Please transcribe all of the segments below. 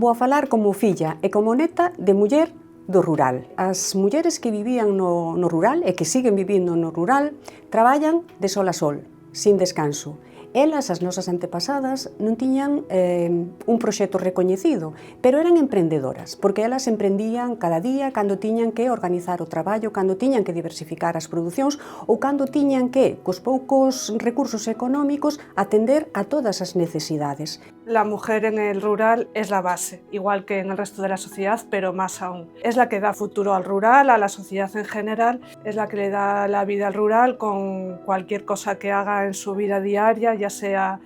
vou a falar como filla e como neta de muller do rural. As mulleres que vivían no rural e que siguen vivindo no rural traballan de sol a sol, sin descanso. Elas, as nosas antepasadas, non tiñan un proxecto recoñecido, pero eran emprendedoras, porque elas emprendían cada día cando tiñan que organizar o traballo, cando tiñan que diversificar as producións ou cando tiñan que, cos poucos recursos económicos, atender a todas as necesidades. La mujer en el rural es la base, igual que en el resto de la sociedad, pero más aún. Es la que da futuro al rural, a la sociedad en general, es la que le da la vida al rural con cualquier cosa que haga en su vida diaria, ya sea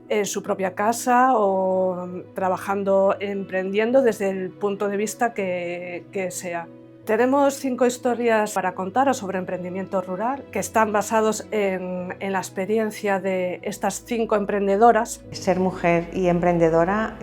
en su propia casa o trabajando, emprendiendo desde el punto de vista que sea. Tenemos 5 historias para contaros sobre emprendimiento rural que están basados en la experiencia de estas 5 emprendedoras. Ser mujer y emprendedora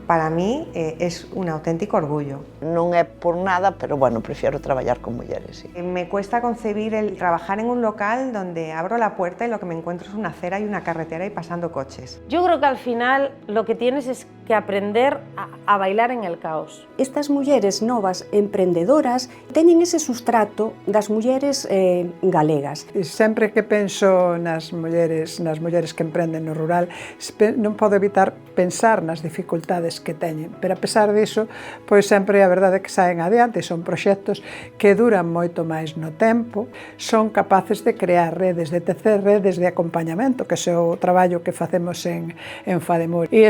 para mí es un auténtico orgullo. Non é por nada, pero bueno, prefiero traballar con mulleres. Sí. Me cuesta concebir el trabajar en un local donde abro la puerta y lo que me encuentro es una acera y una carretera y pasando coches. Yo creo que al final lo que tienes es que aprender a bailar en el caos. Estas mulleres novas emprendedoras teñen ese sustrato das mulleres galegas. Sempre que penso nas mulleres que emprenden no rural, non podo evitar pensar nas dificultades que teñen, pero a pesar diso, pois sempre a verdade é que saen adiante, son proxectos que duran moito máis no tempo, son capaces de crear redes, de tecer redes de acompañamento, que é o traballo que facemos en Fademur, e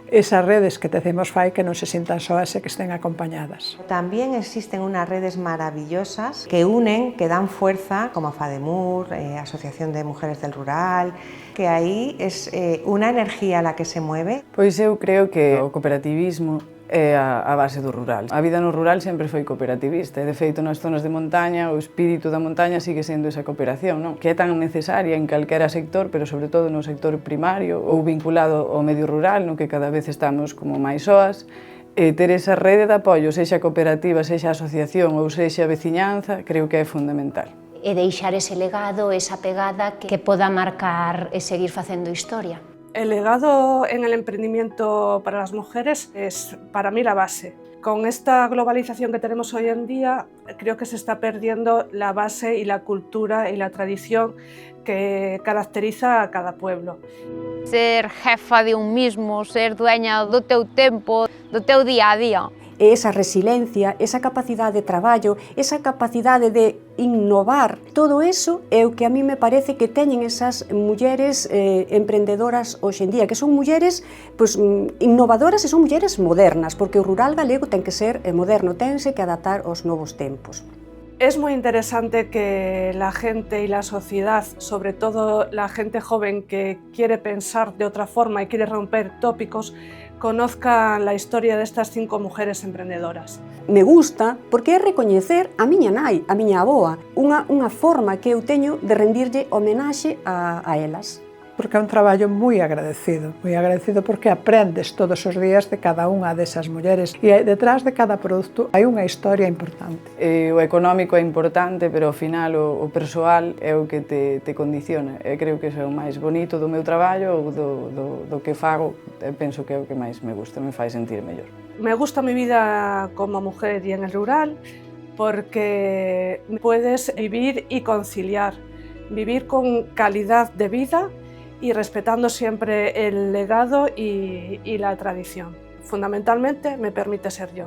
esas redes que tecemos fai que non se sintan soas e que estén acompañadas. También existen unas redes maravillosas que unen, que dan fuerza, como Fademur, Asociación de Mujeres del Rural, que aí es una energía la que se mueve. Pois eu creo que o cooperativismo é a base do rural. A vida no rural sempre foi cooperativista e, de feito, nas zonas de montaña, o espírito da montaña sigue sendo esa cooperación, non? Que é tan necesaria en calquera sector, pero sobre todo no sector primario ou vinculado ao medio rural, no que cada vez estamos como máis soas, ter esa rede de apoio, sexa cooperativa, sexa asociación ou sexa veciñanza, creo que é fundamental. E deixar ese legado, esa pegada que poda marcar e seguir facendo historia. El legado en el emprendimiento para las mujeres es para mí la base. Con esta globalización que tenemos hoy en día, creo que se está perdiendo la base y la cultura y la tradición que caracteriza a cada pueblo. Ser jefa de un mismo, ser dueña do teu tempo, do teu día a día. E esa resiliencia, esa capacidade de traballo, esa capacidade de innovar, todo eso é o que a mí me parece que teñen esas mulleres emprendedoras hoxe en día, que son mulleres innovadoras e son mulleres modernas, porque o rural galego ten que ser moderno, tense que adaptar aos novos tempos. Es muy interesante que la gente y la sociedad, sobre todo la gente joven que quiere pensar de otra forma y quiere romper tópicos, conozcan la historia de estas 5 mujeres emprendedoras. Me gusta porque é recoñecer a miña nai, a miña avoa, unha forma que eu teño de rendirlle homenaxe a elas. Porque é un traballo moi agradecido porque aprendes todos os días de cada unha desas mulleres e detrás de cada produto hai unha historia importante. O económico é importante, pero ao final o persoal é o que te condiciona. Eu creo que é o máis bonito do meu traballo ou do que fago, penso que é o que máis me gusta, me fai sentir mellor. Me gusta mi vida como mujer y en el rural porque puedes vivir y conciliar, vivir con calidad de vida y respetando siempre el legado y la tradición. Fundamentalmente me permite ser yo.